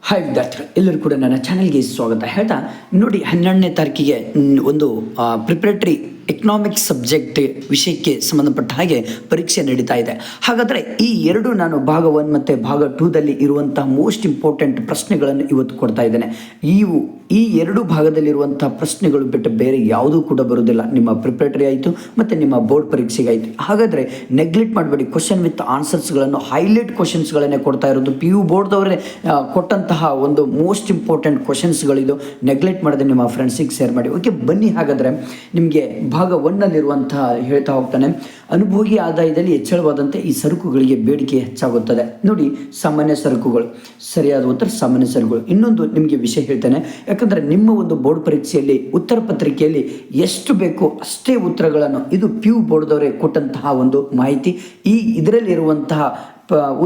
Hi ವಿದ್ಯಾರ್ಥಿಗಳು ಎಲ್ಲರೂ ಕೂಡ ನನ್ನ ಚಾನಲ್ಗೆ ಸ್ವಾಗತ ಹೇಳ್ತಾ ನೋಡಿ 12ನೇ ತಾರೀಕಿಗೆ ಒಂದು ಪ್ರಿಪ್ರೇಟರಿ ಎಕನಾಮಿಕ್ಸ್ ಸಬ್ಜೆಕ್ಟ್ ವಿಷಯಕ್ಕೆ ಸಂಬಂಧಪಟ್ಟ ಹಾಗೆ ಪರೀಕ್ಷೆ ನಡೀತಾ ಇದೆ. ಹಾಗಾದರೆ ಈ ಎರಡು ನಾನು ಭಾಗ 1 ಮತ್ತು ಭಾಗ 2ದಲ್ಲಿ ಇರುವಂಥ ಮೋಸ್ಟ್ ಇಂಪಾರ್ಟೆಂಟ್ ಪ್ರಶ್ನೆಗಳನ್ನು ಇವತ್ತು ಕೊಡ್ತಾ ಇದ್ದೇನೆ. ಈ ಎರಡು ಭಾಗದಲ್ಲಿರುವಂಥ ಪ್ರಶ್ನೆಗಳು ಬಿಟ್ಟು ಬೇರೆ ಯಾವುದೂ ಕೂಡ ಬರೋದಿಲ್ಲ. ನಿಮ್ಮ ಪ್ರಿಪ್ರೇಟರಿ ಆಯಿತು ಮತ್ತು ನಿಮ್ಮ ಬೋರ್ಡ್ ಪರೀಕ್ಷೆಗೆ ಆಯಿತು. ಹಾಗಾದರೆ ನೆಗ್ಲೆಕ್ಟ್ ಮಾಡಬೇಡಿ. ಕ್ವಶನ್ ವಿತ್ ಆನ್ಸರ್ಸ್ಗಳನ್ನು ಹೈಲೈಟ್ ಕ್ವಶನ್ಸ್ಗಳನ್ನೇ ಕೊಡ್ತಾ ಇರೋದು. PU ಬೋರ್ಡ್ದವರೇ ಕೊಟ್ಟಂತಹ ಒಂದು ಮೋಸ್ಟ್ ಇಂಪಾರ್ಟೆಂಟ್ ಕ್ವಶನ್ಸ್ಗಳಿದು. ನೆಗ್ಲೆಕ್ಟ್ ಮಾಡದೆ ನಿಮ್ಮ ಫ್ರೆಂಡ್ಸಿಗೆ ಶೇರ್ ಮಾಡಿ. ಓಕೆ, ಬನ್ನಿ. ಹಾಗಾದರೆ ನಿಮಗೆ ಭಾಗ 1ನಲ್ಲಿರುವಂತಹ ಹೇಳ್ತಾ ಹೋಗ್ತಾನೆ, ಅನುಭೋಗಿ ಆದಾಯದಲ್ಲಿ ಹೆಚ್ಚಳವಾದಂತೆ ಈ ಸರಕುಗಳಿಗೆ ಬೇಡಿಕೆ ಹೆಚ್ಚಾಗುತ್ತದೆ. ನೋಡಿ, ಸಾಮಾನ್ಯ ಸರಕುಗಳು ಸರಿಯಾದ ಉತ್ತರ ಸಾಮಾನ್ಯ ಸರಕುಗಳು. ಇನ್ನೊಂದು ನಿಮಗೆ ವಿಷಯ ಹೇಳ್ತೇನೆ, ಯಾಕಂದರೆ ನಿಮ್ಮ ಒಂದು ಬೋರ್ಡ್ ಪರೀಕ್ಷೆಯಲ್ಲಿ ಉತ್ತರ ಪತ್ರಿಕೆಯಲ್ಲಿ ಎಷ್ಟು ಬೇಕೋ ಅಷ್ಟೇ ಉತ್ತರಗಳನ್ನು, ಇದು PU ಬೋರ್ಡ್ದವರೇ ಕೊಟ್ಟಂತಹ ಒಂದು ಮಾಹಿತಿ. ಇದರಲ್ಲಿರುವಂತಹ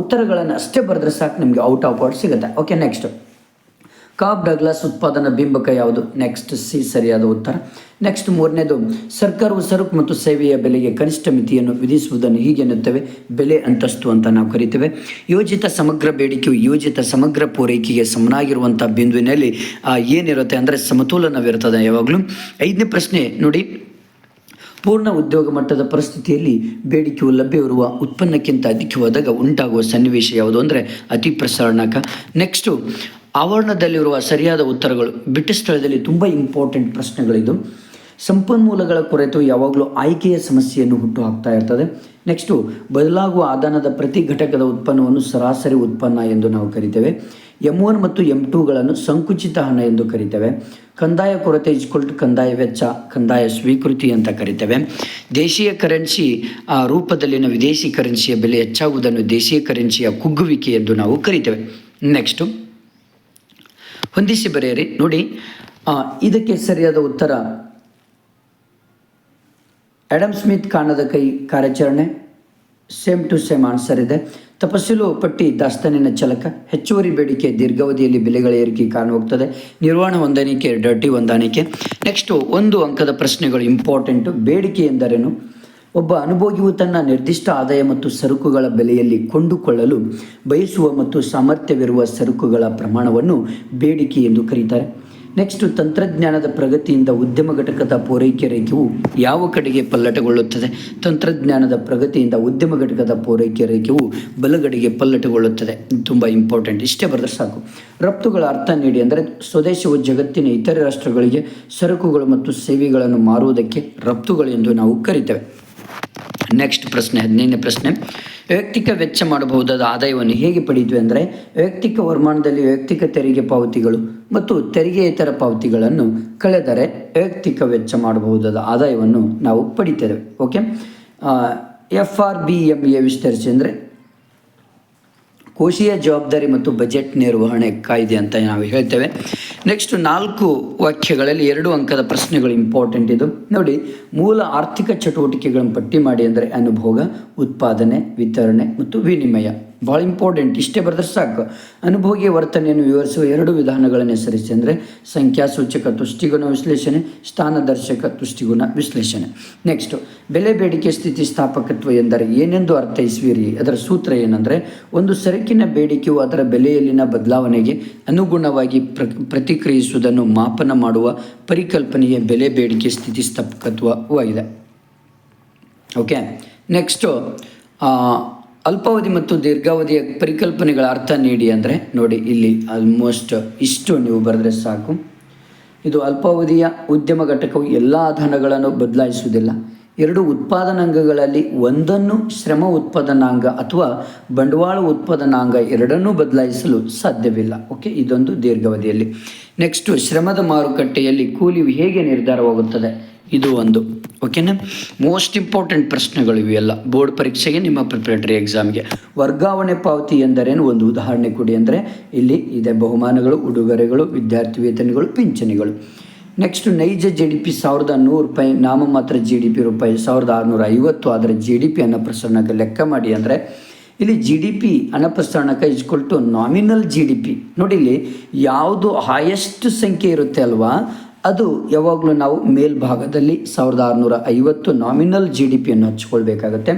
ಉತ್ತರಗಳನ್ನು ಅಷ್ಟೇ ಬರೆದ್ರೆ ಸಾಕು, ನಿಮಗೆ ಔಟ್ ಆಫ್ ಔಟ್ ಸಿಗುತ್ತೆ. ಓಕೆ, ನೆಕ್ಸ್ಟ್ ಕಾಬ್ ಡಗ್ಲಾಸ್ ಉತ್ಪಾದನಾ ಬಿಂಬಕ ಯಾವುದು? ನೆಕ್ಸ್ಟ್ ಸಿ ಸರಿಯಾದ ಉತ್ತರ. ನೆಕ್ಸ್ಟ್ 3ನೇದು, ಸರ್ಕಾರವು ಸರಕು ಮತ್ತು ಸೇವೆಯ ಬೆಲೆಗೆ ಕನಿಷ್ಠ ಮಿತಿಯನ್ನು ವಿಧಿಸುವುದನ್ನು ಹೀಗೆನ್ನುತ್ತೇವೆ, ಬೆಲೆ ಅಂತಸ್ತು ಅಂತ ನಾವು ಕರಿತೇವೆ. ಯೋಜಿತ ಸಮಗ್ರ ಬೇಡಿಕೆಯು ಯೋಜಿತ ಸಮಗ್ರ ಪೂರೈಕೆಗೆ ಸಮನಾಗಿರುವಂಥ ಬಿಂದುವಿನಲ್ಲಿ ಏನಿರುತ್ತೆ ಅಂದರೆ ಸಮತೋಲನವಿರುತ್ತದೆ ಯಾವಾಗಲೂ. 5ನೇ ಪ್ರಶ್ನೆ ನೋಡಿ, ಪೂರ್ಣ ಉದ್ಯೋಗ ಮಟ್ಟದ ಪರಿಸ್ಥಿತಿಯಲ್ಲಿ ಬೇಡಿಕೆಯು ಲಭ್ಯವಿರುವ ಉತ್ಪನ್ನಕ್ಕಿಂತ ಅಧಿಕವಾದಾಗ ಉಂಟಾಗುವ ಸನ್ನಿವೇಶ ಯಾವುದು ಅಂದರೆ ಅತಿ ಪ್ರಸರಣಕ. ನೆಕ್ಸ್ಟು ಆವರಣದಲ್ಲಿರುವ ಸರಿಯಾದ ಉತ್ತರಗಳು. ಬಿಟ್ಟ ಸ್ಥಳದಲ್ಲಿ ತುಂಬ ಇಂಪಾರ್ಟೆಂಟ್ ಪ್ರಶ್ನೆಗಳಿದು. ಸಂಪನ್ಮೂಲಗಳ ಕೊರತೆಯು ಯಾವಾಗಲೂ ಆಯ್ಕೆಯ ಸಮಸ್ಯೆಯನ್ನು ಹುಟ್ಟು ಹಾಕ್ತಾ ಇರ್ತದೆ. ನೆಕ್ಸ್ಟು ಬದಲಾಗುವ ಆದಾನದ ಪ್ರತಿ ಘಟಕದ ಉತ್ಪನ್ನವನ್ನು ಸರಾಸರಿ ಉತ್ಪನ್ನ ಎಂದು ನಾವು ಕರಿತೇವೆ. M1 ಮತ್ತು M2ಗಳನ್ನು ಸಂಕುಚಿತ ಹಣ ಎಂದು ಕರಿತೇವೆ. ಕಂದಾಯ ಕೊರತೆ = ಕಂದಾಯ ವೆಚ್ಚ, ಕಂದಾಯ ಸ್ವೀಕೃತಿ ಅಂತ ಕರಿತೇವೆ. ದೇಶೀಯ ಕರೆನ್ಸಿ ರೂಪದಲ್ಲಿನ ವಿದೇಶಿ ಕರೆನ್ಸಿಯ ಬೆಲೆ ಹೆಚ್ಚಾಗುವುದನ್ನು ದೇಶೀಯ ಕರೆನ್ಸಿಯ ಕುಗ್ಗುವಿಕೆ ಎಂದು ನಾವು ಕರಿತೇವೆ. ನೆಕ್ಸ್ಟು ಹೊಂದಿಸಿ ಬರೆಯಿರಿ. ನೋಡಿ, ಇದಕ್ಕೆ ಸರಿಯಾದ ಉತ್ತರ ಆಡಮ್ ಸ್ಮಿತ್ ಕಾಣದ ಕೈ ಕಾರ್ಯಾಚರಣೆ. ಸೇಮ್ ಟು ಸೇಮ್ ಆನ್ಸರ್ ಇದೆ. ತಪಸ್ಸಿಲು ಪಟ್ಟಿ ದಾಸ್ತಾನಿನ ಚಲಕ. ಹೆಚ್ಚುವರಿ ಬೇಡಿಕೆ ದೀರ್ಘಾವಧಿಯಲ್ಲಿ ಬೆಲೆಗಳ ಏರಿಕೆ ಕಾರಣವಾಗ್ತದೆ. ನಿರ್ವಹಣಾ ಹೊಂದಾಣಿಕೆ ಡರ್ಟಿ ಹೊಂದಾಣಿಕೆ. ನೆಕ್ಸ್ಟು 1 ಅಂಕದ ಪ್ರಶ್ನೆಗಳು ಇಂಪಾರ್ಟೆಂಟು. ಬೇಡಿಕೆ ಎಂದರೇನು? ಒಬ್ಬ ಅನುಭೋಗಿಯು ತನ್ನ ನಿರ್ದಿಷ್ಟ ಆದಾಯ ಮತ್ತು ಸರಕುಗಳ ಬೆಲೆಯಲ್ಲಿ ಕೊಂಡುಕೊಳ್ಳಲು ಬಯಸುವ ಮತ್ತು ಸಾಮರ್ಥ್ಯವಿರುವ ಸರಕುಗಳ ಪ್ರಮಾಣವನ್ನು ಬೇಡಿಕೆ ಎಂದು ಕರೀತಾರೆ. ನೆಕ್ಸ್ಟು ತಂತ್ರಜ್ಞಾನದ ಪ್ರಗತಿಯಿಂದ ಉದ್ಯಮ ಘಟಕದ ಪೂರೈಕೆ ರೇಖೆಯು ಯಾವ ಕಡೆಗೆ ಪಲ್ಲಟಗೊಳ್ಳುತ್ತದೆ? ತಂತ್ರಜ್ಞಾನದ ಪ್ರಗತಿಯಿಂದ ಉದ್ಯಮ ಘಟಕದ ಪೂರೈಕೆ ರೇಖೆಯು ಬಲಗಡೆಗೆ ಪಲ್ಲಟಗೊಳ್ಳುತ್ತದೆ. ತುಂಬ ಇಂಪಾರ್ಟೆಂಟ್. ಇಷ್ಟೇ ಬರೆದ್ರೆ ಸಾಕು. ರಫ್ತುಗಳ ಅರ್ಥ ನೀಡಿ ಅಂದರೆ ಸ್ವದೇಶವು ಜಗತ್ತಿನ ಇತರೆ ರಾಷ್ಟ್ರಗಳಿಗೆ ಸರಕುಗಳು ಮತ್ತು ಸೇವೆಗಳನ್ನು ಮಾರುವುದಕ್ಕೆ ರಫ್ತುಗಳು ಎಂದು ನಾವು ಕರಿತೇವೆ. ನೆಕ್ಸ್ಟ್ ಪ್ರಶ್ನೆ 15ನೇ ಪ್ರಶ್ನೆ, ವೈಯಕ್ತಿಕ ವೆಚ್ಚ ಮಾಡಬಹುದಾದ ಆದಾಯವನ್ನು ಹೇಗೆ ಪಡೆಯುತ್ತೇವೆ ಅಂದರೆ ವೈಯಕ್ತಿಕ ವರಮಾನದಲ್ಲಿ ವೈಯಕ್ತಿಕ ತೆರಿಗೆ ಪಾವತಿಗಳು ಮತ್ತು ತೆರಿಗೆಯೇತರ ಪಾವತಿಗಳನ್ನು ಕಳೆದರೆ ವೈಯಕ್ತಿಕ ವೆಚ್ಚ ಮಾಡಬಹುದಾದ ಆದಾಯವನ್ನು ನಾವು ಪಡಿತೇವೆ. ಓಕೆ, FRBMA ವಿಸ್ತರಿಸಿ ಅಂದರೆ ಕೋಶೀಯ ಜವಾಬ್ದಾರಿ ಮತ್ತು ಬಜೆಟ್ ನಿರ್ವಹಣೆ ಕಾಯ್ದೆ ಅಂತ ನಾವು ಹೇಳ್ತೇವೆ. ನೆಕ್ಸ್ಟ್ 4 ವಾಕ್ಯಗಳಲ್ಲಿ 2 ಅಂಕದ ಪ್ರಶ್ನೆಗಳು ಇಂಪಾರ್ಟೆಂಟ್. ಇದು ನೋಡಿ, ಮೂಲ ಆರ್ಥಿಕ ಚಟುವಟಿಕೆಗಳನ್ನು ಪಟ್ಟಿ ಮಾಡಿ ಅಂದರೆ ಅನುಭೋಗ, ಉತ್ಪಾದನೆ, ವಿತರಣೆ ಮತ್ತು ವಿನಿಮಯ. ಭಾಳ ಇಂಪಾರ್ಟೆಂಟ್. ಇಷ್ಟೇ ಬರೆದ್ರೆ ಸಾಕು. ಅನುಭೋಗಿಯ ವರ್ತನೆಯನ್ನು ವಿವರಿಸುವ 2 ವಿಧಾನಗಳನ್ನು ಹೆಸರಿಸಿ ಅಂದರೆ ಸಂಖ್ಯಾಸೂಚಕ ತುಷ್ಟಿಗುಣ ವಿಶ್ಲೇಷಣೆ, ಸ್ಥಾನದರ್ಶಕ ತುಷ್ಟಿಗುಣ ವಿಶ್ಲೇಷಣೆ. ನೆಕ್ಸ್ಟು ಬೆಲೆ ಬೇಡಿಕೆ ಸ್ಥಿತಿಸ್ಥಾಪಕತ್ವ ಎಂದರೆ ಏನೆಂದು ಅರ್ಥೈಸುವಿರಿ? ಅದರ ಸೂತ್ರ ಏನಂದರೆ ಒಂದು ಸರಕಿನ ಬೇಡಿಕೆಯು ಅದರ ಬೆಲೆಯಲ್ಲಿನ ಬದಲಾವಣೆಗೆ ಅನುಗುಣವಾಗಿ ಪ್ರತಿಕ್ರಿಯಿಸುವುದನ್ನು ಮಾಪನ ಮಾಡುವ ಪರಿಕಲ್ಪನೆಯೇ ಬೆಲೆ ಬೇಡಿಕೆ ಸ್ಥಿತಿಸ್ಥಾಪಕತ್ವವಾಗಿದೆ. ಓಕೆ, ನೆಕ್ಸ್ಟು ಅಲ್ಪಾವಧಿ ಮತ್ತು ದೀರ್ಘಾವಧಿಯ ಪರಿಕಲ್ಪನೆಗಳ ಅರ್ಥ ನೀಡಿ ಅಂದರೆ ನೋಡಿ, ಇಲ್ಲಿ ಆಲ್ಮೋಸ್ಟ್ ಇಷ್ಟು ನೀವು ಬರೆದ್ರೆ ಸಾಕು. ಇದು ಅಲ್ಪಾವಧಿಯ ಉದ್ಯಮ ಘಟಕವು ಎಲ್ಲ ಧನಗಳನ್ನು ಬದಲಾಯಿಸುವುದಿಲ್ಲ. 2 ಉತ್ಪಾದನಾಂಗಗಳಲ್ಲಿ ಒಂದನ್ನು ಶ್ರಮ ಉತ್ಪಾದನಾಂಗ ಅಥವಾ ಬಂಡವಾಳ ಉತ್ಪಾದನಾಂಗ ಎರಡನ್ನೂ ಬದಲಾಯಿಸಲು ಸಾಧ್ಯವಿಲ್ಲ. ಓಕೆ, ಇದೊಂದು ದೀರ್ಘಾವಧಿಯಲ್ಲಿ. ನೆಕ್ಸ್ಟು ಶ್ರಮದ ಮಾರುಕಟ್ಟೆಯಲ್ಲಿ ಕೂಲಿಯು ಹೇಗೆ ನಿರ್ಧಾರವಾಗುತ್ತದೆ? ಇದು ಒಂದು. ಓಕೆನಾ, ಮೋಸ್ಟ್ ಇಂಪಾರ್ಟೆಂಟ್ ಪ್ರಶ್ನೆಗಳು ಇವೆಲ್ಲ ಬೋರ್ಡ್ ಪರೀಕ್ಷೆಗೆ, ನಿಮ್ಮ ಪ್ರಿಪ್ರೇಟರಿ ಎಕ್ಸಾಮ್ಗೆ. ವರ್ಗಾವಣೆ ಪಾವತಿ ಎಂದರೇನು? ಒಂದು ಉದಾಹರಣೆ ಕೊಡಿ ಅಂದರೆ ಇಲ್ಲಿ ಇದೆ ಬಹುಮಾನಗಳು, ಉಡುಗೊರೆಗಳು, ವಿದ್ಯಾರ್ಥಿ ವೇತನಗಳು, ಪಿಂಚಣಿಗಳು. ನೆಕ್ಸ್ಟ್ ನೈಜ GDP ₹1,100, ನಾಮಮಾತ್ರ GDP ₹1,650. ಆದರೆ GDP ಹಣಪ್ರಸರಣಕ್ಕೆ ಲೆಕ್ಕ ಮಾಡಿ ಅಂದರೆ ಇಲ್ಲಿ GDP ಹಣಪ್ರಸರಣಕ = ನಾಮಿನಲ್ GDP. ನೋಡಿ, ಇಲ್ಲಿ ಯಾವುದು ಹೈಯೆಸ್ಟ್ ಸಂಖ್ಯೆ ಇರುತ್ತೆ ಅಲ್ವಾ, ಅದು ಯಾವಾಗಲೂ ನಾವು ಮೇಲ್ಭಾಗದಲ್ಲಿ 1,650 ನಾಮಿನಲ್ GDPಯನ್ನು ಹಚ್ಕೊಳ್ಬೇಕಾಗತ್ತೆ.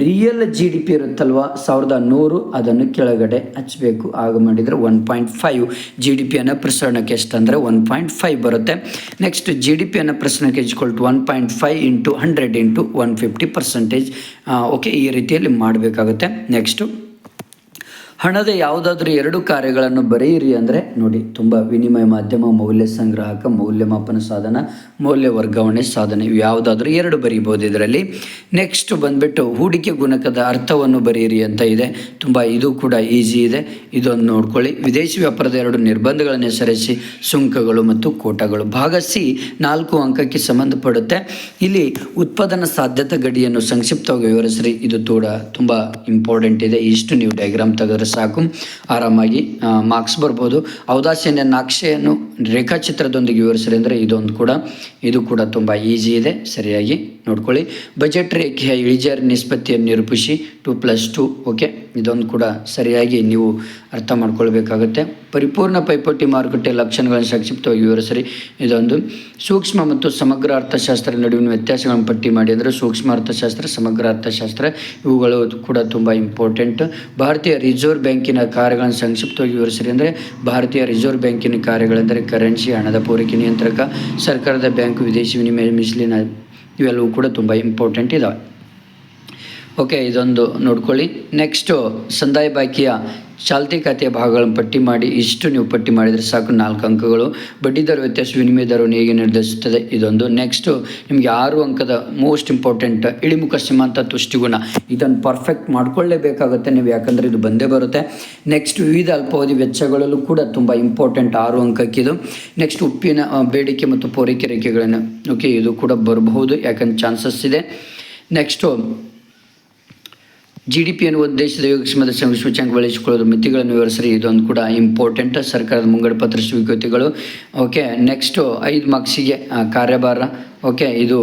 ರಿಯಲ್ ಜಿ ಡಿ ಪಿ ಇರುತ್ತಲ್ವ 1100 ಅದನ್ನು ಕೆಳಗಡೆ ಹಚ್ಚಬೇಕು. ಆಗ ಮಾಡಿದರೆ 1.5 ಜಿ ಡಿ ಪಿ ಅನ್ನೋ ಪ್ರಸರಣಕ್ಕೆ ಎಷ್ಟಂದರೆ 1.5 ಬರುತ್ತೆ. ನೆಕ್ಸ್ಟ್ ಜಿ ಡಿ ಪಿ ಅನ್ನೋ ಪ್ರಸರಣಕ್ಕೆ ಇಜ್ಕೊಳ್ತು 1.5 ಇಂಟು 100 ಇಂಟು 150%. ಓಕೆ, ಈ ರೀತಿಯಲ್ಲಿ ಮಾಡಬೇಕಾಗುತ್ತೆ. ನೆಕ್ಸ್ಟು ಹಣದ ಯಾವುದಾದ್ರೂ 2 ಕಾರ್ಯಗಳನ್ನು ಬರೆಯಿರಿ ಅಂದರೆ ನೋಡಿ, ತುಂಬ ವಿನಿಮಯ ಮಾಧ್ಯಮ, ಮೌಲ್ಯ ಸಂಗ್ರಾಹಕ, ಮೌಲ್ಯಮಾಪನ ಸಾಧನ, ಮೌಲ್ಯ ವರ್ಗಾವಣೆ ಸಾಧನ, ಇವು ಯಾವುದಾದ್ರೂ 2 ಬರೀಬೋದು ಇದರಲ್ಲಿ. ನೆಕ್ಸ್ಟ್ ಬಂದುಬಿಟ್ಟು ಹೂಡಿಕೆ ಗುಣಕದ ಅರ್ಥವನ್ನು ಬರೆಯಿರಿ ಅಂತ ಇದೆ. ತುಂಬ ಇದು ಕೂಡ ಈಸಿ ಇದೆ, ಇದೊಂದು ನೋಡ್ಕೊಳ್ಳಿ. ವಿದೇಶಿ ವ್ಯಾಪಾರದ 2 ನಿರ್ಬಂಧಗಳನ್ನು ಹೆಸರಿಸಿ, ಸುಂಕಗಳು ಮತ್ತು ಕೋಟಾಗಳು. ಭಾಗ ಸಿ 4 ಅಂಕಕ್ಕೆ ಸಂಬಂಧಪಡುತ್ತೆ. ಇಲ್ಲಿ ಉತ್ಪಾದನಾ ಸಾಧ್ಯತಾ ಗಡಿಯನ್ನು ಸಂಕ್ಷಿಪ್ತವಾಗಿ ವಿವರಿಸ್ರಿ. ಇದು ತುಂಬ ಇಂಪಾರ್ಟೆಂಟ್ ಇದೆ. ಇಷ್ಟು ನೀವು ಡಯಾಗ್ರಾಮ್ ತೆಗೆದ್ರೆ ಸಾಕು, ಆರಾಮಾಗಿ ಮಾರ್ಕ್ಸ್ ಬರ್ಬೋದು. ಔದಾಸೀನ್ಯ ನಕ್ಷೆಯನ್ನು ರೇಖಾಚಿತ್ರದೊಂದಿಗೆ ವಿವರಿಸ್ರಿ ಅಂದರೆ ಇದು ಕೂಡ ತುಂಬ ಈಸಿ ಇದೆ, ಸರಿಯಾಗಿ ನೋಡ್ಕೊಳ್ಳಿ. ಬಜೆಟ್ ರೇಖೆಯ ಇಳಿಜಾರು ನಿಷ್ಪತ್ತಿಯನ್ನು ನಿರೂಪಿಸಿ 2+2. ಓಕೆ, ಇದೊಂದು ಕೂಡ ಸರಿಯಾಗಿ ನೀವು ಅರ್ಥ ಮಾಡ್ಕೊಳ್ಬೇಕಾಗುತ್ತೆ. ಪರಿಪೂರ್ಣ ಪೈಪೋಟಿ ಮಾರುಕಟ್ಟೆ ಲಕ್ಷಣಗಳನ್ನು ಸಂಕ್ಷಿಪ್ತವಾಗಿ ವಿವರಿಸ್ರಿ. ಇದೊಂದು ಸೂಕ್ಷ್ಮ ಮತ್ತು ಸಮಗ್ರ ಅರ್ಥಶಾಸ್ತ್ರ ನಡುವಿನ ವ್ಯತ್ಯಾಸಗಳನ್ನು ಪಟ್ಟಿ ಮಾಡಿ ಅಂದರೆ ಸೂಕ್ಷ್ಮ ಅರ್ಥಶಾಸ್ತ್ರ, ಸಮಗ್ರ ಅರ್ಥಶಾಸ್ತ್ರ, ಇವುಗಳು ಕೂಡ ತುಂಬ ಇಂಪಾರ್ಟೆಂಟ್. ಭಾರತೀಯ ರಿಸರ್ವ್ ಬ್ಯಾಂಕಿನ ಕಾರ್ಯಗಳನ್ನು ಸಂಕ್ಷಿಪ್ತವಾಗಿ ವಿವರಿಸ್ರಿ ಅಂದರೆ ಭಾರತೀಯ ರಿಸರ್ವ್ ಬ್ಯಾಂಕಿನ ಕಾರ್ಯಗಳೆಂದರೆ ಕರೆನ್ಸಿ, ಹಣದ ಪೂರೈಕೆ ನಿಯಂತ್ರಕ, ಸರ್ಕಾರದ ಬ್ಯಾಂಕು, ವಿದೇಶಿ ವಿನಿಮಯ ಮಿಸ್ಲಿನ, ಇವೆಲ್ಲವೂ ಕೂಡ ತುಂಬ ಇಂಪಾರ್ಟೆಂಟ್ ಇದ್ದಾವೆ. ಓಕೆ, ಇದೊಂದು ನೋಡ್ಕೊಳ್ಳಿ. ನೆಕ್ಸ್ಟು ಸಂದಾಯ ಬಾಕಿಯ ಚಾಲ್ತಿ ಖಾತೆಯ ಭಾಗಗಳನ್ನು ಪಟ್ಟಿ ಮಾಡಿ. ಇಷ್ಟು ನೀವು ಪಟ್ಟಿ ಮಾಡಿದರೆ ಸಾಕು, 4 ಅಂಕಗಳು. ಬಡ್ಡಿದರ ವ್ಯತ್ಯಾಸ ವಿನಿಮಯ ದರವನ್ನು ಹೇಗೆ ನಿರ್ಧರಿಸುತ್ತದೆ, ಇದೊಂದು. ನೆಕ್ಸ್ಟು ನಿಮಗೆ 6 ಅಂಕದ ಮೋಸ್ಟ್ ಇಂಪಾರ್ಟೆಂಟ್ ಇಳಿಮುಖ ಸೀಮಾಂತ ತುಷ್ಟಿಗುಣ. ಇದನ್ನು ಪರ್ಫೆಕ್ಟ್ ಮಾಡ್ಕೊಳ್ಳೇಬೇಕಾಗುತ್ತೆ ನೀವು, ಯಾಕಂದರೆ ಇದು ಬಂದೇ ಬರುತ್ತೆ. ನೆಕ್ಸ್ಟ್ ವಿವಿಧ ಅಲ್ಪಾವಧಿ ವೆಚ್ಚಗಳಲ್ಲೂ ಕೂಡ ತುಂಬ ಇಂಪಾರ್ಟೆಂಟ್, 6 ಅಂಕಕ್ಕಿದು. ನೆಕ್ಸ್ಟ್ ಉಪ್ಪಿನ ಬೇಡಿಕೆ ಮತ್ತು ಪೂರೈಕೆ ರೇಖೆಗಳನ್ನು, ಓಕೆ, ಇದು ಕೂಡ ಬರಬಹುದು, ಯಾಕಂದ್ರೆ ಚಾನ್ಸಸ್ ಇದೆ. ನೆಕ್ಸ್ಟು ಜಿ ಡಿ ಪಿ ಎನ್ನುವ ದೇಶದ ಯೋಗಕ್ಷೇಮದ ಸೂಚ್ಯಂಕ ಬಳಸಿಕೊಳ್ಳೋದು, ಮಿತಿಗಳನ್ನು ವಿವರಿಸ್ರಿ. ಇದೊಂದು ಕೂಡ ಇಂಪಾರ್ಟೆಂಟ್. ಸರ್ಕಾರದ ಮುಂಗಡ ಪತ್ರ ಸ್ವೀಕೃತಿಗಳು. ಓಕೆ, ನೆಕ್ಸ್ಟು 5 ಮಾರ್ಕ್ಸಿಗೆ ಕಾರ್ಯಭಾರ. ಓಕೆ, ಇದು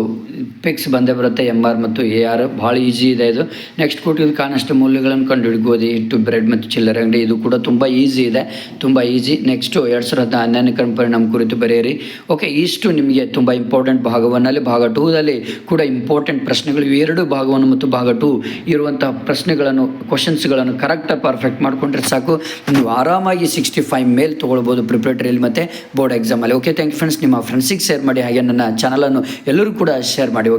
ಪಿಕ್ಸ್ ಬಂದೇ ಬರುತ್ತೆ, MR ಮತ್ತು AR, ಭಾಳ ಈಸಿ ಇದೆ ಇದು. ನೆಕ್ಸ್ಟ್ ಕೊಟ್ಟಿದ್ದು ಕಾನಷ್ಟ ಮೌಲ್ಯಗಳನ್ನು ಕಂಡುಹಿಡಿ, ಗೋಧಿ ಹಿಟ್ಟು, ಬ್ರೆಡ್ ಮತ್ತು ಚಿಲ್ಲರೆ ಅಂಗಡಿ, ಇದು ಕೂಡ ತುಂಬ ಈಸಿ ಇದೆ, ತುಂಬ ಈಸಿ. ನೆಕ್ಸ್ಟು 2014 ಪರಿಣಾಮ ಕುರಿತು ಬರೆಯಿರಿ. ಓಕೆ, ಇಷ್ಟು ನಿಮಗೆ ತುಂಬ ಇಂಪಾರ್ಟೆಂಟ್ ಭಾಗ 1ನಲ್ಲಿ. ಭಾಗ 2ದಲ್ಲಿ ಕೂಡ ಇಂಪಾರ್ಟೆಂಟ್ ಪ್ರಶ್ನೆಗಳು, ಇವೆರಡು ಭಾಗ 1 ಮತ್ತು ಭಾಗ 2 ಇರುವಂತಹ ಪ್ರಶ್ನೆಗಳನ್ನು, ಕ್ವಶನ್ಸ್ಗಳನ್ನು ಕರೆಕ್ಟಾಗಿ ಪರ್ಫೆಕ್ಟ್ ಮಾಡಿಕೊಂಡ್ರೆ ಸಾಕು, ನೀವು ಆರಾಮಾಗಿ 65 ಮೇಲೆ ತೊಗೊಳ್ಬೋದು ಪ್ರಿಪ್ರೇಟರಿಯಲ್ಲಿ ಮತ್ತು ಬೋರ್ಡ್ ಎಕ್ಸಾಮಲ್ಲಿ. Okay, thank you friends. ನಿಮ್ಮ ಫ್ರೆಂಡ್ಸಿಗೆ ಶೇರ್ ಮಾಡಿ, ಹಾಗೆ ನನ್ನ ಚಾನಲನ್ನು ಎಲ್ಲರೂ ಕೂಡ ಶೇರ್ ಮಾಡಿ.